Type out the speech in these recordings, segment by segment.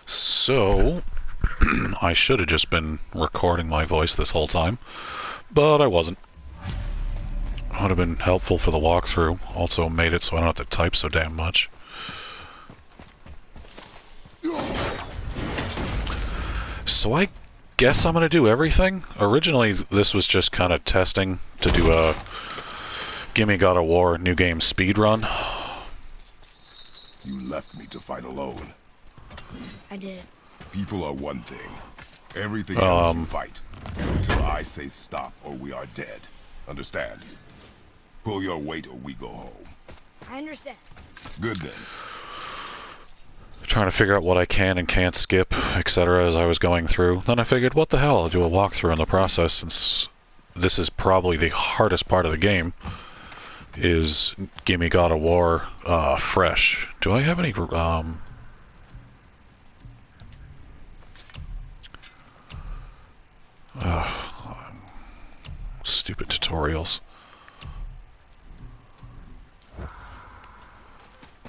So, I should have just been recording my voice this whole time, but I wasn't. Would have been helpful for the walkthrough. Also made it so I don't have to type so damn much. So I guess I'm gonna do everything. Originally, this was just kind of testing to do a Gimme God of War New Game speedrun. You left me to fight alone. I did. People are one thing. Everything else you fight. Until I say stop or we are dead. Understand? Pull your weight or we go home. I understand. Good then. Trying to figure out what I can and can't skip, etc. as I was going through. Then I figured, what the hell, I'll do a walkthrough in the process, since this is probably the hardest part of the game, is Gimme God of War fresh. Do I have any, stupid tutorials.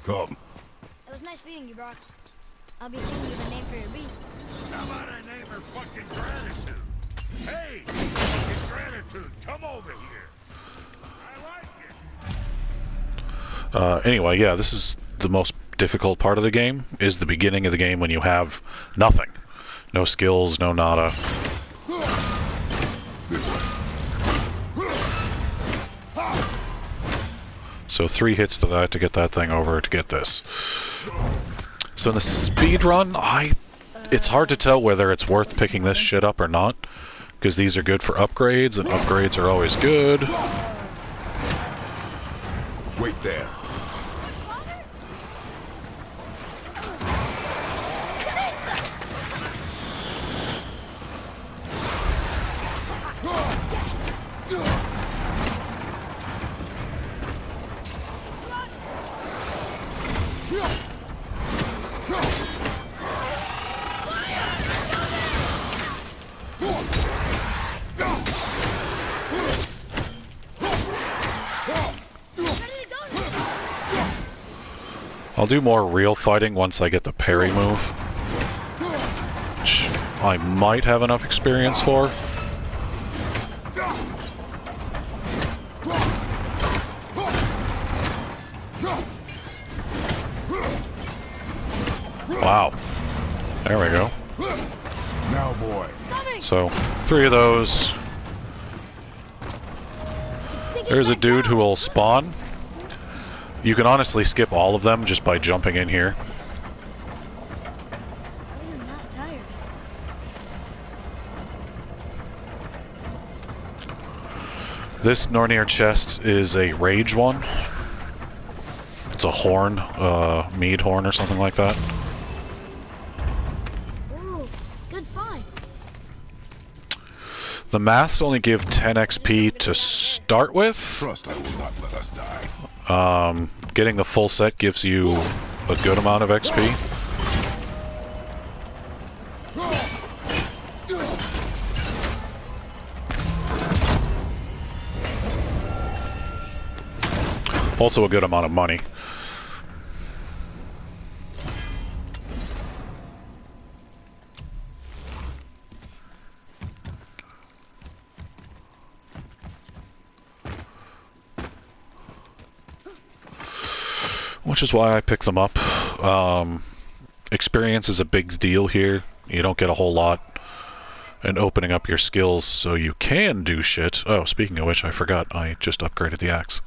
Come. It was nice meeting you, Brock. I'll be sending you the name for your beast. How about I name her fucking Gratitude? Hey, fucking Gratitude, come over here. I like it. Anyway, yeah, this is the most difficult part of the game, is the beginning of the game when you have nothing. No skills, no nada. This way. So 3 hits to that to get that thing over to get this. So in the speed run, it's hard to tell whether it's worth picking this shit up or not, because these are good for upgrades, and upgrades are always good. Wait there. I'll do more real fighting once I get the parry move, which I might have enough experience for. Wow. There we go. Now, boy. So, 3 of those. There's a dude who will spawn. You can honestly skip all of them just by jumping in here. I'm not tired. This Nornir chest is a rage one. It's a horn, mead horn or something like that. Ooh, good find. The maths only give 10 XP to start with. Trust I will not let us die. Getting the full set gives you a good amount of XP. Also a good amount of money. Which is why I pick them up. Experience is a big deal here. You don't get a whole lot. And opening up your skills so you can do shit. Oh, speaking of which, I forgot. I just upgraded the axe.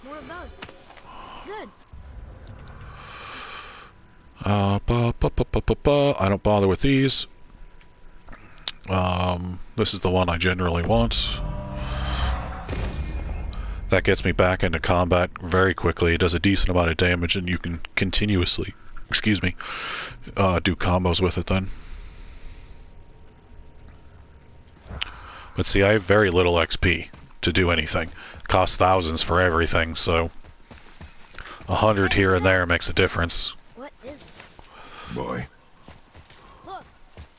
More of those. Good. I don't bother with these. This is the one I generally want. That gets me back into combat very quickly. It does a decent amount of damage, and you can continuously, excuse me, do combos with it then. But see, I have very little XP to do anything. It costs thousands for everything, so 100 here and there makes a difference. What is this? Boy. Look,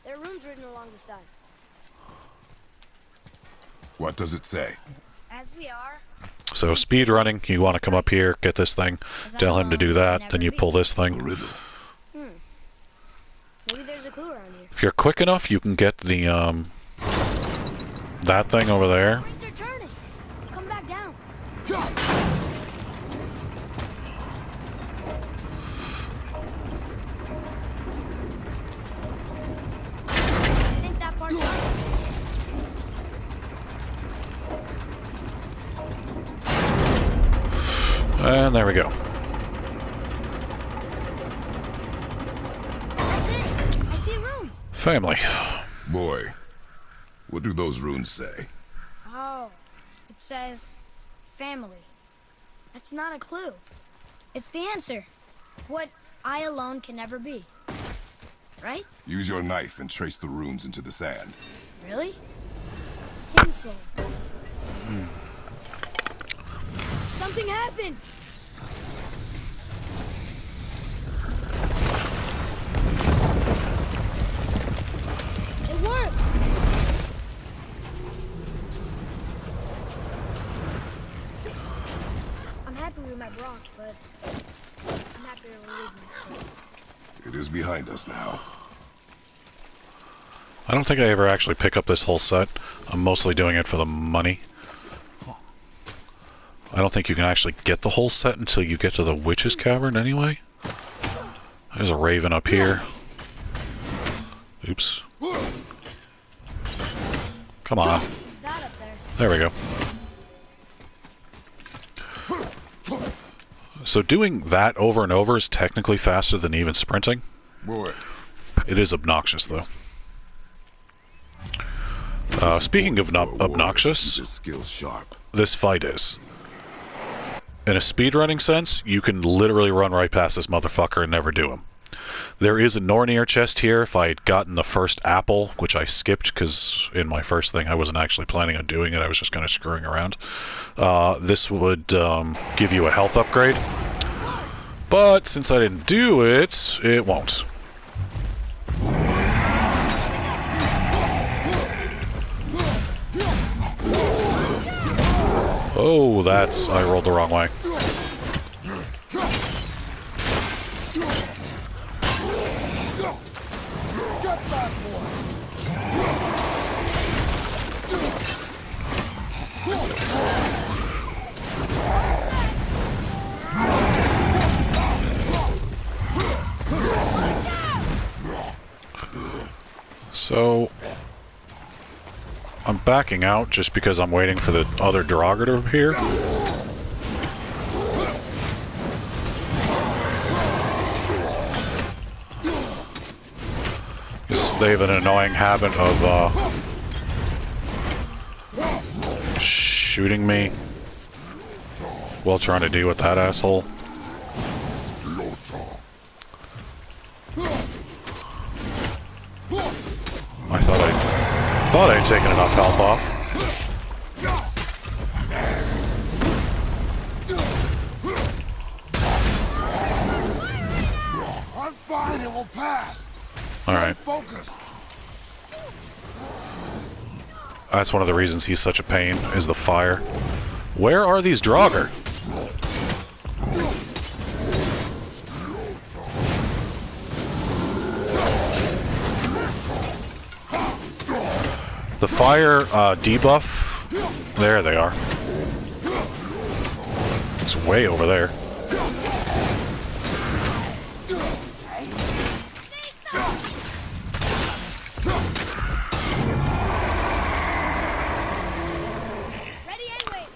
there are runes runes written along the side. What does it say? As we are. So speed running, you want to come up here, get this thing, tell him to do that, then you pull this A thing. riddle. Maybe there's a clue around here. If you're quick enough, you can get the that thing over there. Rings are turning. Come back down. I think that part's right. And there we go. That's it. I see runes. Family. Boy, what do those runes say? Oh, it says family. That's not a clue. It's the answer. What I alone can never be. Right? Use your knife and trace the runes into the sand. Really? Pencil. Something happened. It worked. I'm happy we met Brock, but I'm happier we're leaving this place. It is behind us now. I don't think I ever actually pick up this whole set. I'm mostly doing it for the money. I don't think you can actually get the whole set until you get to the Witch's Cavern anyway. There's a raven up here. Oops. Come on. What's that up there? There we go. So doing that over and over is technically faster than even sprinting. Boy, It is obnoxious, though. Speaking of obnoxious, this skill's sharp. this fight is. In a speedrunning sense, you can literally run right past this motherfucker and never do him. There is a Nornir chest here. If I had gotten the first apple, which I skipped because in my first thing I wasn't actually planning on doing it, I was just kind of screwing around. This would give you a health upgrade. But since I didn't do it, it won't. Oh, that's... I rolled the wrong way. So... I'm backing out just because I'm waiting for the other Draugr to appear. They have an annoying habit of shooting me while trying to deal with that asshole. I thought I'd taken enough health off. I'm fine, it will pass. Alright. Focus. That's one of the reasons he's such a pain, is the fire. Where are these Draugr? The fire debuff, there they are. It's way over there.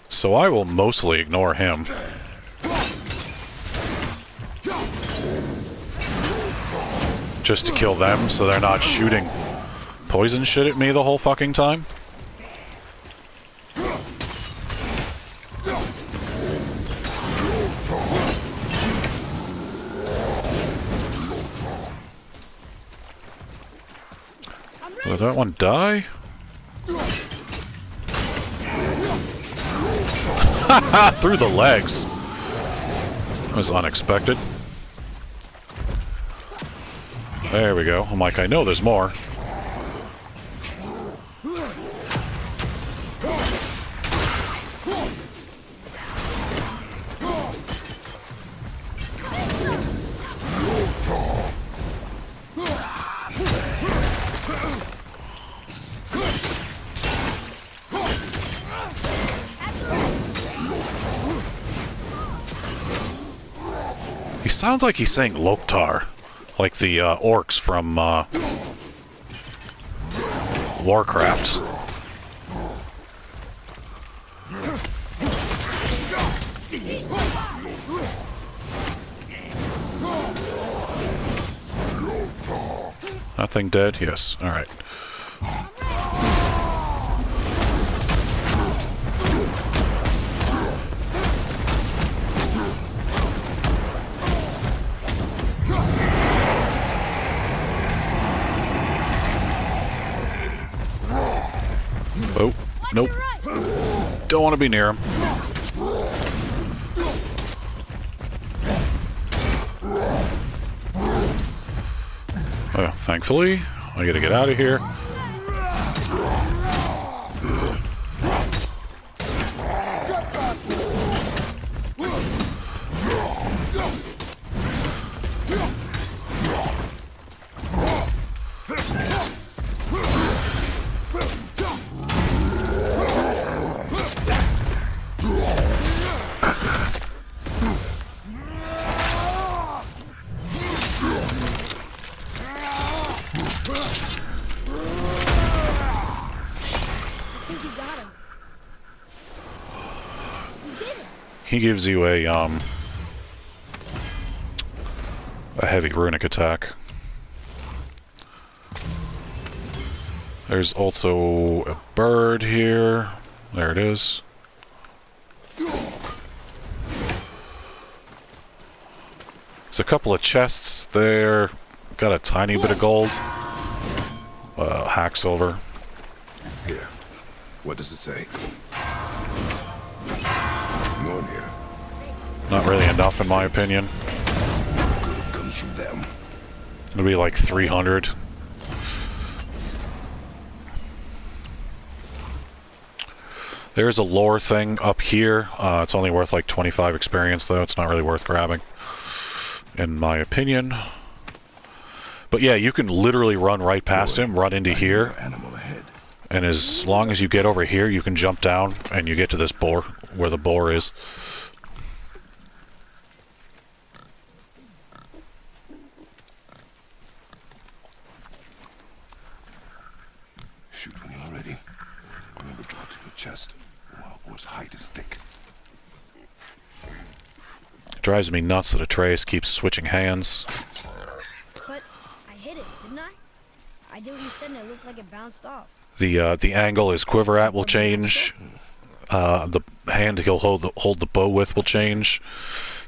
So I will mostly ignore him. Just to kill them so they're not shooting poison shit at me the whole fucking time. Will that one die? Through the legs. That was unexpected. There we go. I'm like, I know there's more. Sounds like he's saying Loktar, like the orcs from Warcraft. That thing dead? Yes. Alright. Oh, nope. Don't want to be near him. Thankfully, I gotta get out of here. He gives you a heavy runic attack. There's also a bird here. There it is. There's a couple of chests there. Got a tiny bit of gold. Hack silver. Here. What does it say? No one here. Not really enough, in my opinion. Good comes from them. It'll be like 300. There's a lore thing up here. It's only worth like 25 experience, though. It's not really worth grabbing, in my opinion. But yeah, you can literally run right past him, run into here, Animal ahead. and as long as you get over here, you can jump down, and you get to this boar, where the boar is. Shoot when you're ready. Remember, draw to your chest. The wild boar's hide is thick. It drives me nuts that Atreus keeps switching hands. But I hit it, didn't I? I did what you said and it looked like it bounced off. The angle his quiver at will change. The hand he'll hold the bow with will change.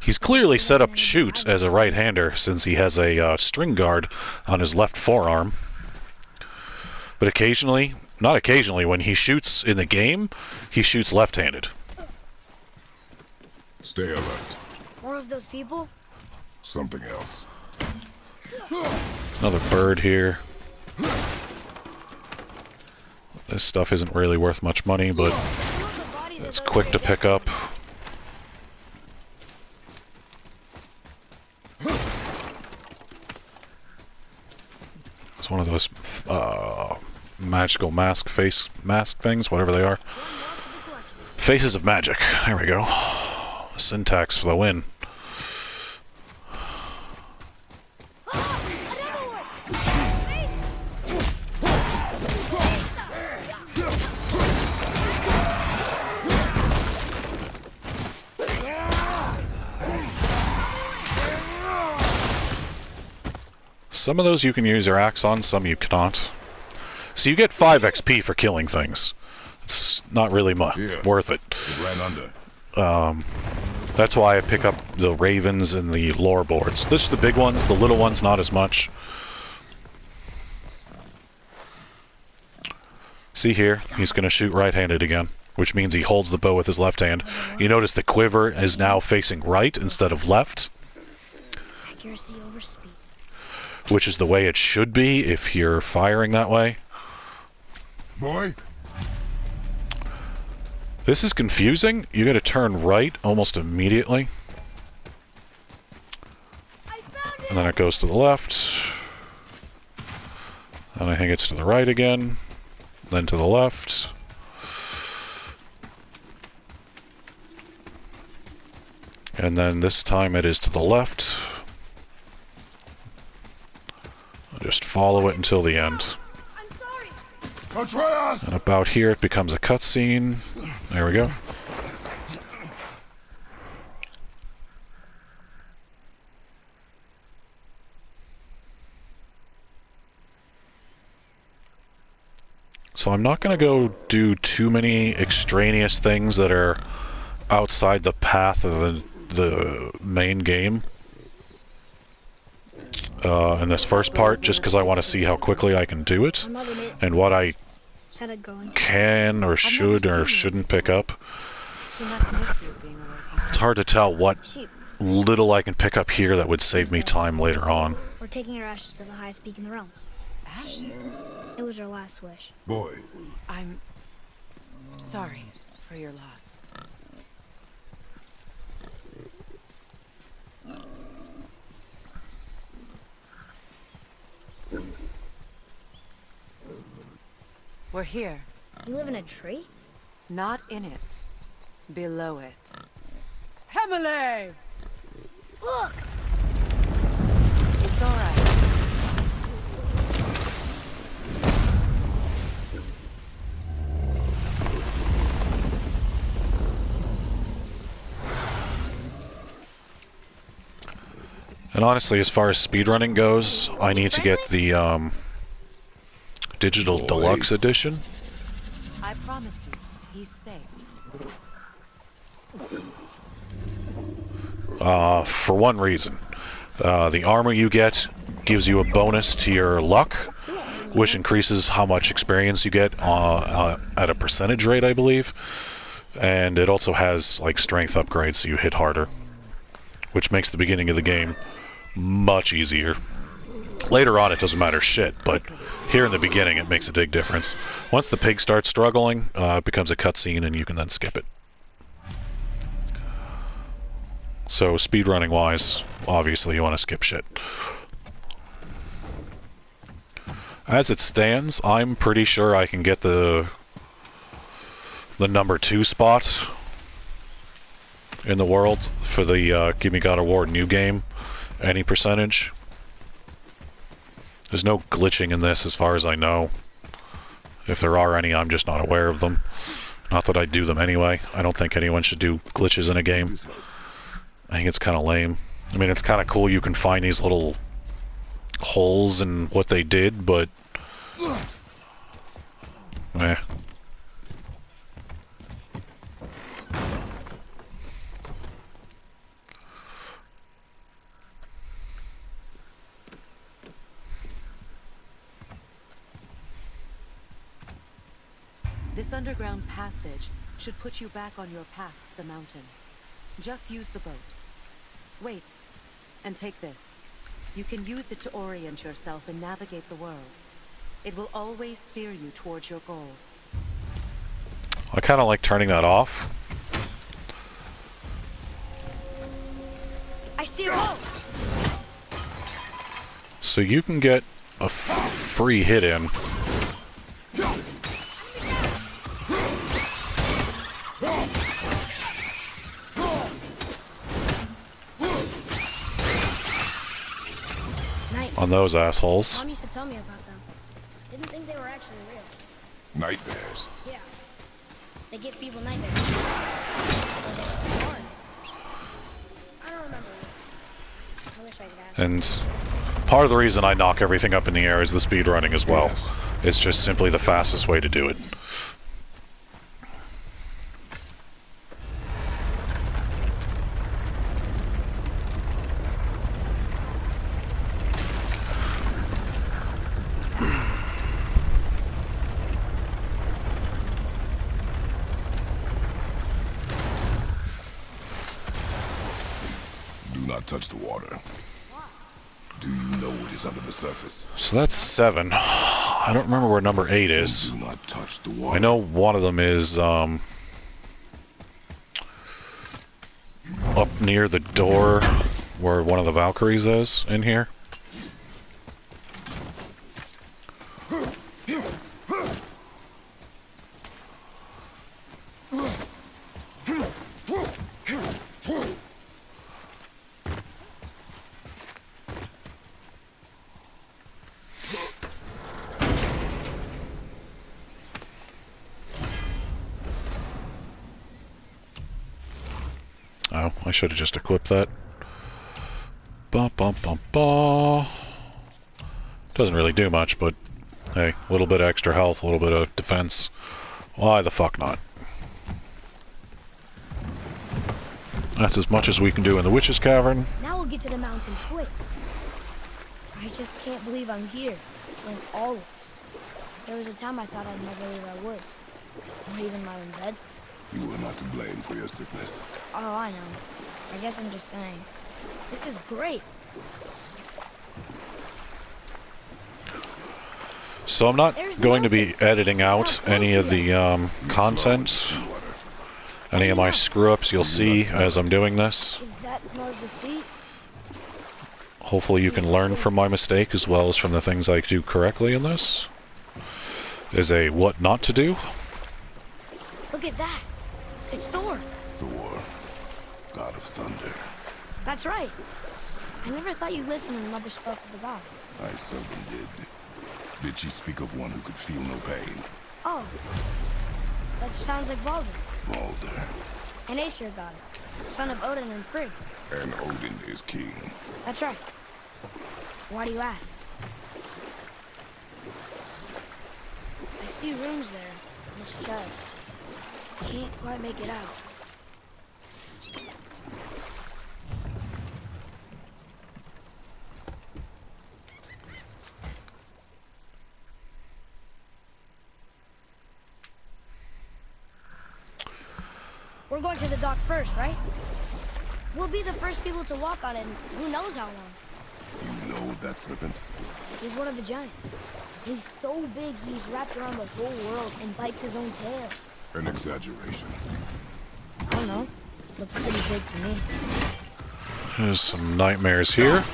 He's clearly set up to shoot as a right-hander since he has a string guard on his left forearm. But occasionally, not occasionally, when he shoots in the game, he shoots left-handed. Stay alert. More of those people? Something else. Another bird here. This stuff isn't really worth much money, but it's quick to pick up. It's one of those magical mask things, whatever they are. Faces of magic. There we go. Syntax for the win. Some of those you can use your axe on, some you cannot. So you get 5 XP for killing things. It's not really worth it. It ran under. That's why I pick up the ravens and the lore boards. This is the big ones, the little ones not as much. See here, he's going to shoot right-handed again, which means he holds the bow with his left hand. You notice the quiver is now facing right instead of left. Accuracy over speed. Which is the way it should be if you're firing that way. Boy? This is confusing. You gotta turn right almost immediately. And then it goes to the left. And I think it's to the right again. Then to the left. And then this time it is to the left. Just follow it until the end. Atreus! And about here it becomes a cutscene. There we go. So I'm not going to go do too many extraneous things that are outside the path of the main game in this first part, just because I want to see how quickly I can do it and what I can or should or shouldn't pick up. It's hard to tell what little I can pick up here that would save me time later on. We're taking our ashes to the highest peak in the realms. Ashes? It was our last wish. Boy, I'm sorry for your loss. We're here. You live in a tree? Not in it. Below it. Hemele! Look! It's alright. And honestly, as far as speedrunning goes, I need to get the digital deluxe edition. I promise you, he's safe. For one reason. The armor you get gives you a bonus to your luck, which increases how much experience you get at a percentage rate, I believe. And it also has like strength upgrades, so you hit harder, which makes the beginning of the game much easier. Later on, it doesn't matter shit, but here in the beginning, it makes a big difference. Once the pig starts struggling, it becomes a cutscene, and you can then skip it. So, speedrunning wise, obviously you want to skip shit. As it stands, I'm pretty sure I can get the number 2 spot in the world for the Give Me God of War new game, any percentage. There's no glitching in this as far as I know. If there are any, I'm just not aware of them. Not that I'd do them anyway. I don't think anyone should do glitches in a game. I think it's kind of lame. I mean, it's kind of cool you can find these little holes in what they did, but... eh. This underground passage should put you back on your path to the mountain. Just use the boat. Wait, and take this. You can use it to orient yourself and navigate the world. It will always steer you towards your goals. I kind of like turning that off. I see a boat! So you can get a free hit in. On those assholes. Mom used to tell me about them. Didn't think they were actually real. nightmares. Yeah. They give people nightmares. I don't remember. I wish I could ask. And part of the reason I knock everything up in the air is the speed running as well. Yes. It's just simply the fastest way to do it. Do not touch the water. Do you know what is under the surface? So that's 7. I don't remember where number 8 is. Do not touch the water. I know one of them is up near the door where one of the Valkyries is in here. I should have just equipped that. Ba ba ba ba. Doesn't really do much, but hey, a little bit of extra health, a little bit of defense. Why the fuck not? That's as much as we can do in the Witch's Cavern. Now we'll get to the mountain quick. I just can't believe I'm here, like always. There was a time I thought I'd never leave our woods, or even my own beds. You were not to blame for your sickness. Oh, I know. I guess I'm just saying. This is great. So I'm not going to be editing out any of the content. Any of my screw-ups you'll see as I'm doing this. If that smells the seat. Hopefully you can learn from my mistake as well as from the things I do correctly in this. Is a what not to do. Look at that. It's Thor. Thor, god of thunder. That's right. I never thought you listened when Mother spoke of the gods. I seldom did. Did she speak of one who could feel no pain? Oh. That sounds like Baldur. Baldur. An Aesir god, son of Odin and Frigg. And Odin is king. That's right. Why do you ask? I see runes there in this chest. Can't quite make it out. We're going to the dock first, right? We'll be the first people to walk on it, and who knows how long. You know that serpent? He's one of the giants. He's so big he's wrapped around the whole world and bites his own tail. An exaggeration. I don't know. Looks pretty big to me. There's some nightmares here.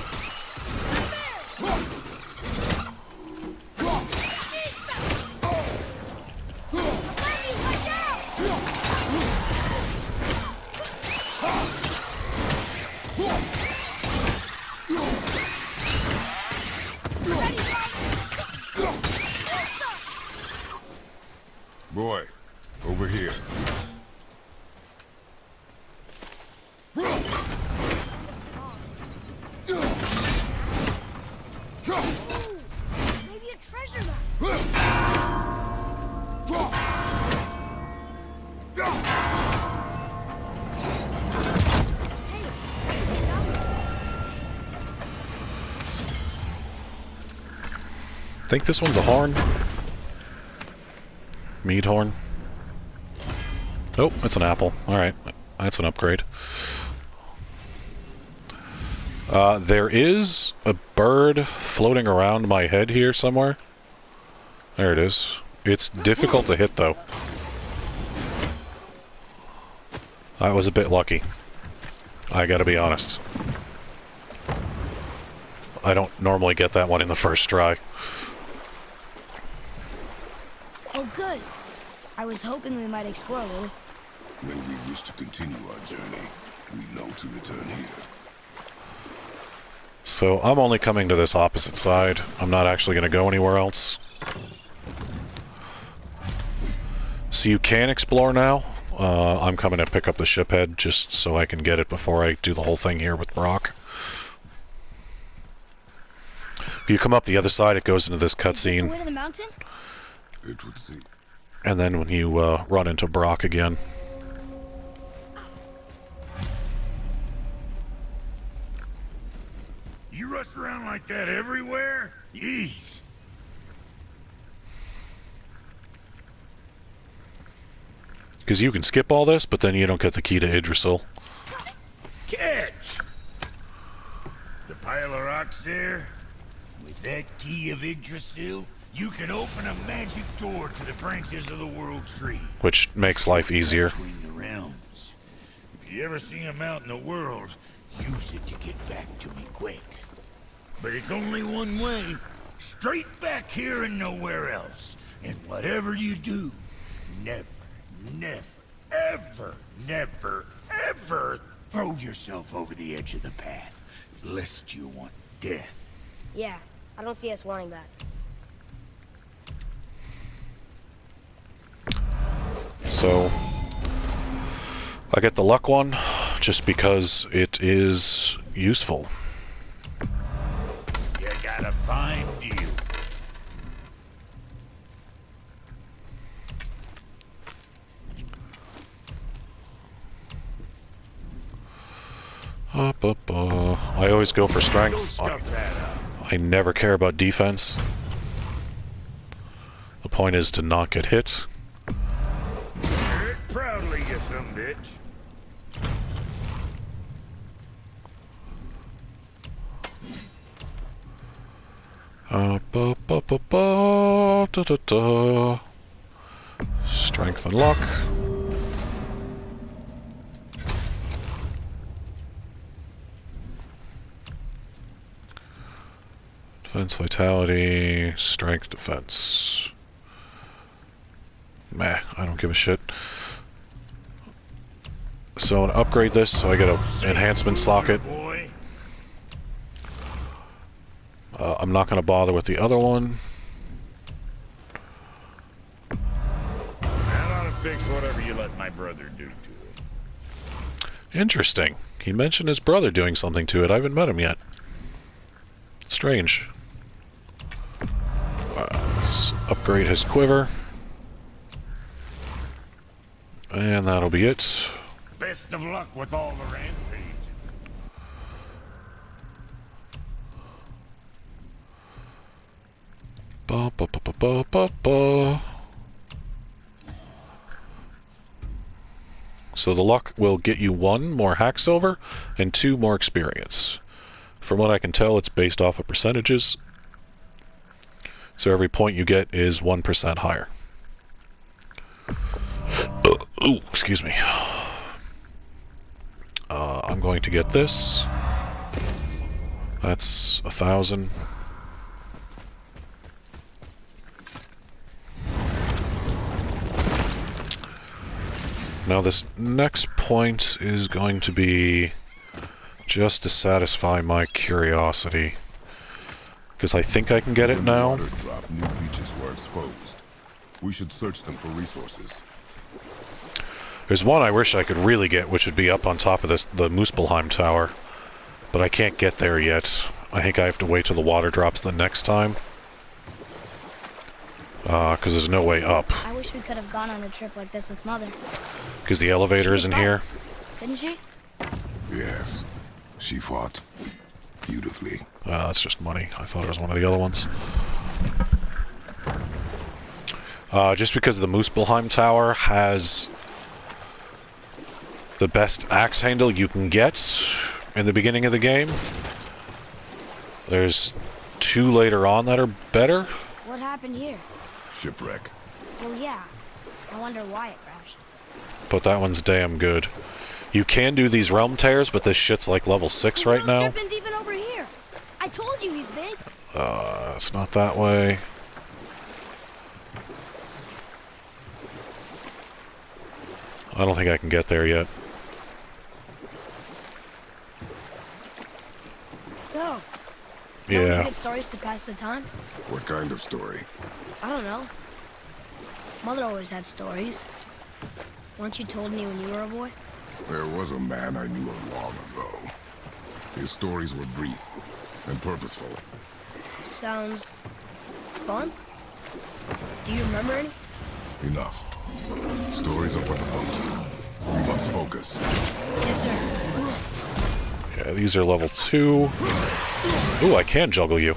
Boy, over here. Maybe a treasure map. Think this one's a horn? Mead horn? Oh, it's an apple. Alright, that's an upgrade. There is a bird floating around my head here somewhere. There it is. It's difficult to hit, though. I was a bit lucky. I gotta be honest. I don't normally get that one in the first try. Oh, good. I was hoping we might explore a little. When we wish to continue our journey, we know to return here. So I'm only coming to this opposite side. I'm not actually going to go anywhere else. So you can explore now. I'm coming to pick up the ship head just so I can get it before I do the whole thing here with Brock. If you come up the other side, it goes into this Is this the cutscene. way to the mountain? It would seem. And then when you run into Brock again. You rush around like that everywhere? Yeesh. Because you can skip all this, but then you don't get the key to Idrisil. Catch! The pile of rocks there? With that key of Yggdrasil, you can open a magic door to the branches of the World Tree. Which makes life easier. Between the realms. If you ever see him out in the world, use it to get back to me quick. But it's only one way. Straight back here and nowhere else. And whatever you do, never, ever throw yourself over the edge of the path, lest you want death. Yeah, I don't see us wanting that. So I get the luck one, just because it is useful. You gotta find you. I always go for strength. I never care about defense. The point is to not get hit. Wear it proudly, you sumbitch. Strength and luck. Defense, vitality, strength, defense. Meh, I don't give a shit. So to upgrade this, so I get an enhancement socket. I'm not going to bother with the other one. That ought to fix whatever you let my brother do to it. Interesting. He mentioned his brother doing something to it. I haven't met him yet. Strange. Let's upgrade his quiver. And that'll be it. Best of luck with all the rampage. Ba, ba, ba, ba, ba, ba, ba. So the luck will get you 1 more hack silver and 2 more experience. From what I can tell, it's based off of percentages. So every point you get is 1% higher. Ooh, excuse me. I'm going to get this. That's 1,000. Now this next point is going to be just to satisfy my curiosity. Because I think I can get it now. When the water dropped, new beaches were exposed. We should search them for resources. There's one I wish I could really get, which would be up on top of the Muspelheim Tower. But I can't get there yet. I think I have to wait till the water drops the next time. Because there's no way up. I wish we could have gone on a trip like this with Mother. Because the elevator isn't here. Couldn't she? Yes, she fought beautifully. That's just money. I thought it was one of the other ones. Just because the Muspelheim Tower has the best axe handle you can get in the beginning of the game. There's 2 later on that are better. What happened here? Shipwreck. Well, yeah. I wonder why it crashed. But that one's damn good. You can do these realm tears, but this shit's like level 6 right now. Shipman's even over here. I told you he's big. It's not that way. I don't think I can get there yet. So, Yeah. Good stories to pass the time? What kind of story? I don't know. Mother always had stories. Weren't you told me when you were a boy? There was a man I knew long ago. His stories were brief and purposeful. Sounds fun. Do you remember any? Enough. Stories are for the boat. We must focus. Yes, sir. Yeah, these are level 2. Ooh, I can juggle you.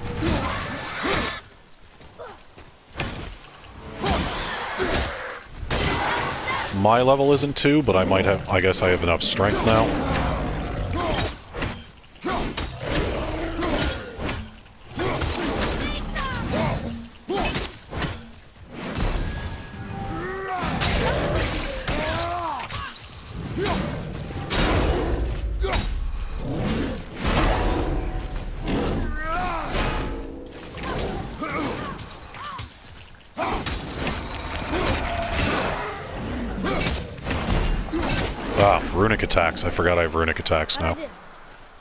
My level isn't 2, but I might have. I guess I have enough strength now. Ah, runic attacks. I forgot I have runic attacks now.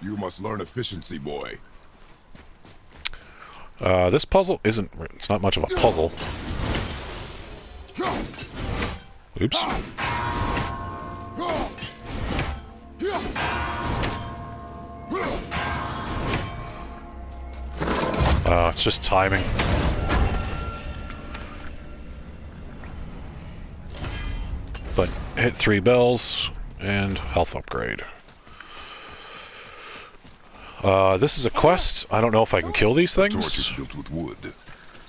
You must learn efficiency, boy. This puzzle isn't... It's not much of a puzzle. Oops. It's just timing. But hit 3 bells and health upgrade. This is a quest. I don't know if I can kill these Torch things. is built with wood.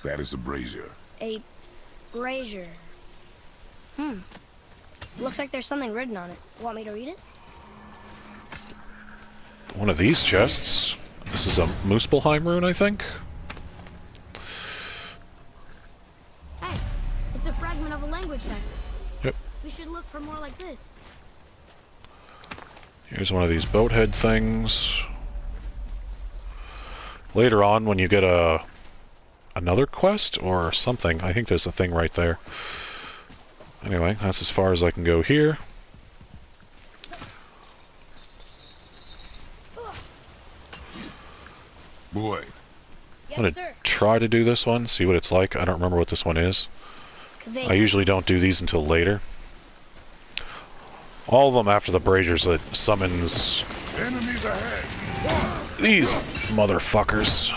That is a brazier. A brazier. Looks like there's something written on it. Want me to read it? One of these chests. This is a Muspelheim rune, I think. Hey, it's a fragment of a language cipher. Yep. We should look for more like this. Here's one of these boathead things. Later on, when you get another quest or something, I think there's a thing right there. Anyway, that's as far as I can go here. Boy, Yes, I'm gonna sir. try to do this one, see what it's like. I don't remember what this one is. I usually don't do these until later. All of them after the braziers that summons enemies ahead. these motherfuckers.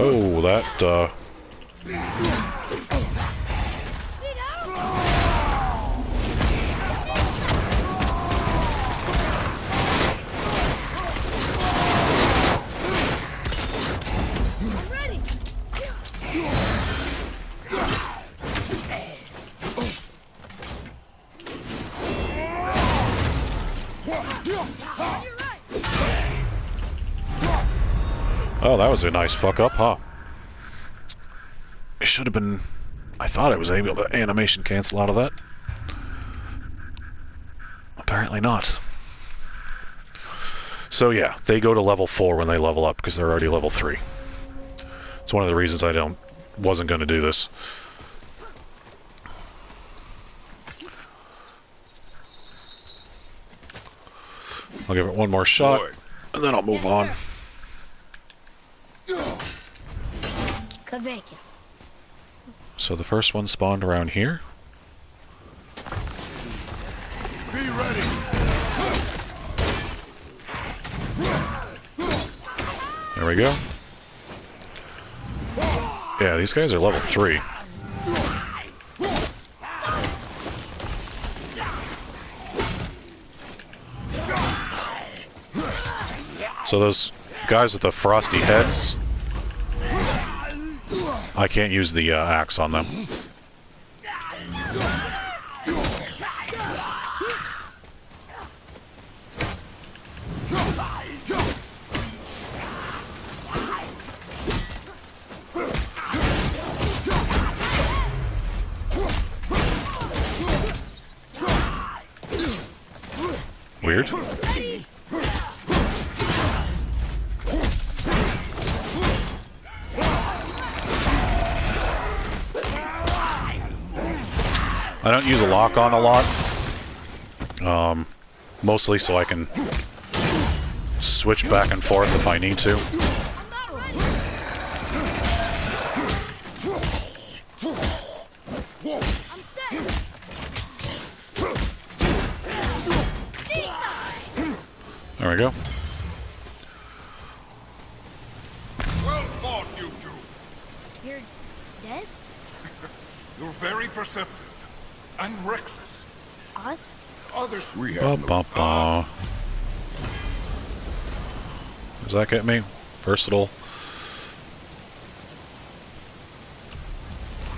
Oh, that, Ready. oh, that was a nice fuck up, huh? It should have been... I thought I was able to animation cancel out of that. Apparently not. So yeah, they go to level 4 when they level up because they're already level 3. It's one of the reasons I wasn't going to do this. I'll give it one more shot, Boy. and then I'll move Yes, on. sir. Kaveka. So the first one spawned around here. Be ready. There we go. Yeah, these guys are level 3. So those guys with the frosty heads, I can't use the axe on them. Weird. I don't use a lock-on a lot. Mostly so I can switch back and forth if I need to. I'm set. There we go. Well fought, you two. You're dead? You're very perceptive and reckless. Us? Others we Ba have ba ba. Does that get me? Versatile.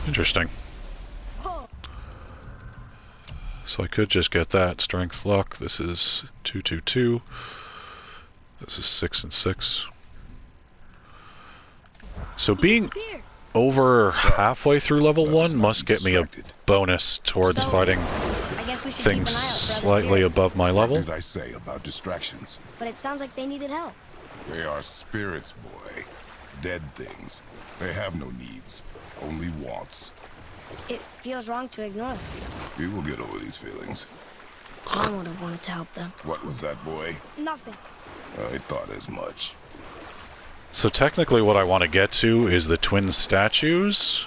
Interesting. Oh. So I could just get that. Strength, luck. This is 2, 2, 2. This is 6 and 6. So being Disappeared. over halfway through level 1 must get me a bonus towards So, fighting I guess we should things keep an eye out for other slightly spirits. above my What level. did I say about distractions? But it sounds like they needed help. They are spirits, boy. Dead things. They have no needs, only wants. It feels wrong to ignore them. We will get over these feelings. I would have wanted to help them. What was that, boy? Nothing. I thought as much. So technically what I want to get to is the twin statues.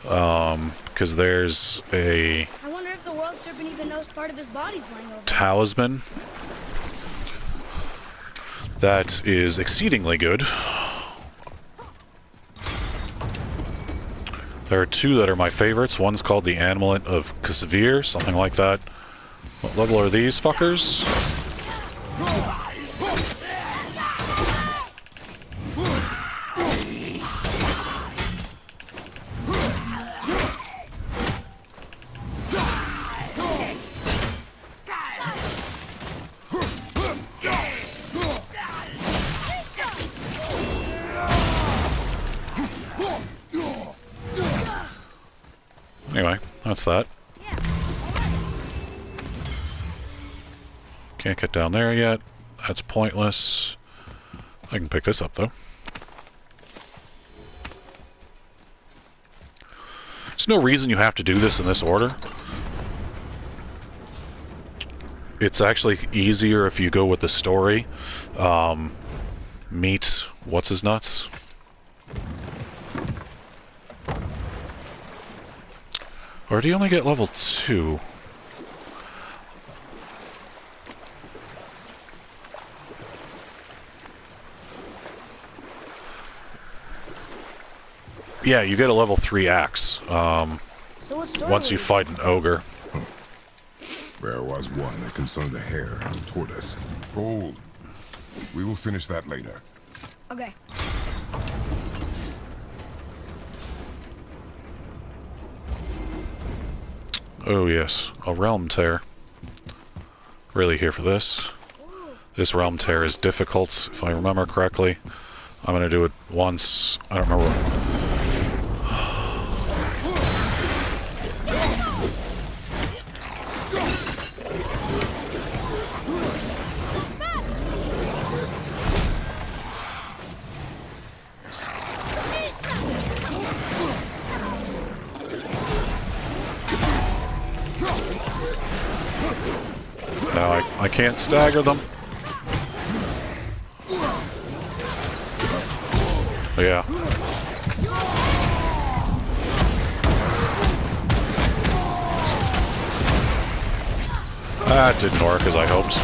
Because there's a I wonder if the world serpent even knows part of his body's lying over. talisman that is exceedingly good. There are two that are my favorites. One's called the Amulet of Kasavir, something like that. What level are these fuckers? Anyway, that's that. Can't get down there yet. That's pointless. I can pick this up, though. There's no reason you have to do this in this order. It's actually easier if you go with the story. Meet what's-his-nuts. Or do you only get level 2? Yeah, you get a level 3 axe. So what story Once you will fight an ogre. There was one that concerned the hare and the tortoise. Hold. We will finish that later. Okay. Oh yes, a realm tear. Really here for this. This realm tear is difficult, if I remember correctly. I'm gonna do it once. I don't remember. No, I can't stagger them. Yeah. That didn't work as I hoped.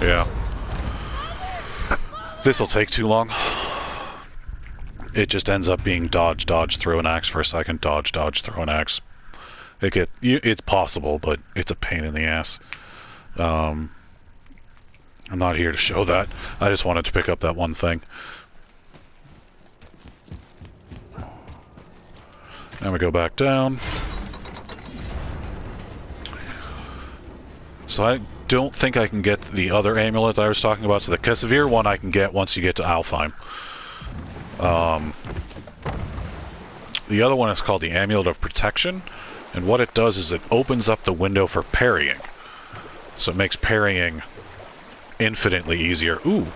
Yeah. This'll take too long. It just ends up being dodge, dodge, throw an axe for a second, dodge, dodge, throw an axe. It's possible, but it's a pain in the ass. I'm not here to show that. I just wanted to pick up that one thing. And we go back down. So I don't think I can get the other amulet I was talking about. So the Kasavir one I can get once you get to Alfheim. The other one is called the Amulet of Protection, and what it does is it opens up the window for parrying. So it makes parrying infinitely easier. Ooh!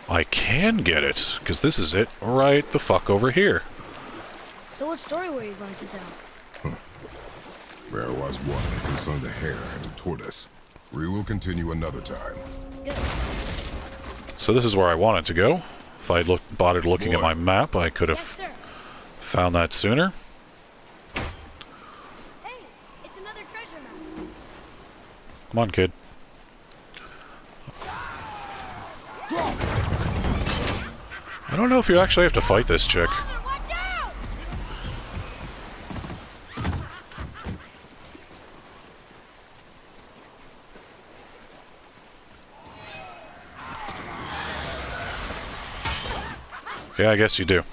I can get it, because this is it right the fuck over here. So what story were you going to tell? There was one that concerned the hare and the tortoise. We will continue another time. Good. So this is where I wanted to go. If I bothered looking at my map, I could have Yes, sir. found that sooner. Hey, it's another treasure map. Come on, kid. I don't know if you actually have to fight this chick. Father, watch out! Yeah, I guess you do.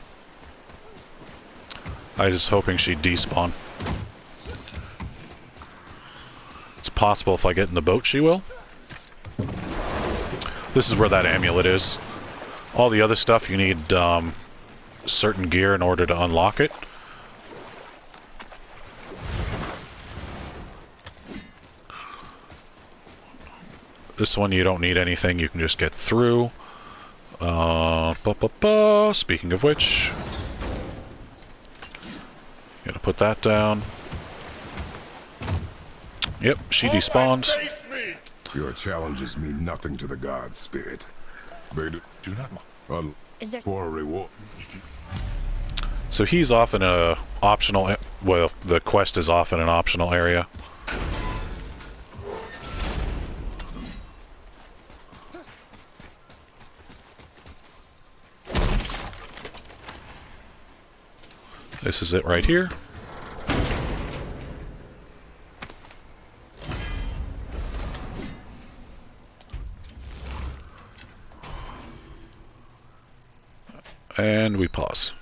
I was just hoping she'd despawn. It's possible if I get in the boat she will. This is where that amulet is. All the other stuff you need certain gear in order to unlock it. This one you don't need anything, you can just get through. Speaking of which, put that down. Yep, she despawned. Your challenges mean nothing to the gods, Spirit. They do not Is there... for a reward. So he's off in a optional... Well, the quest is off in an optional area. This is it right here. And we pause.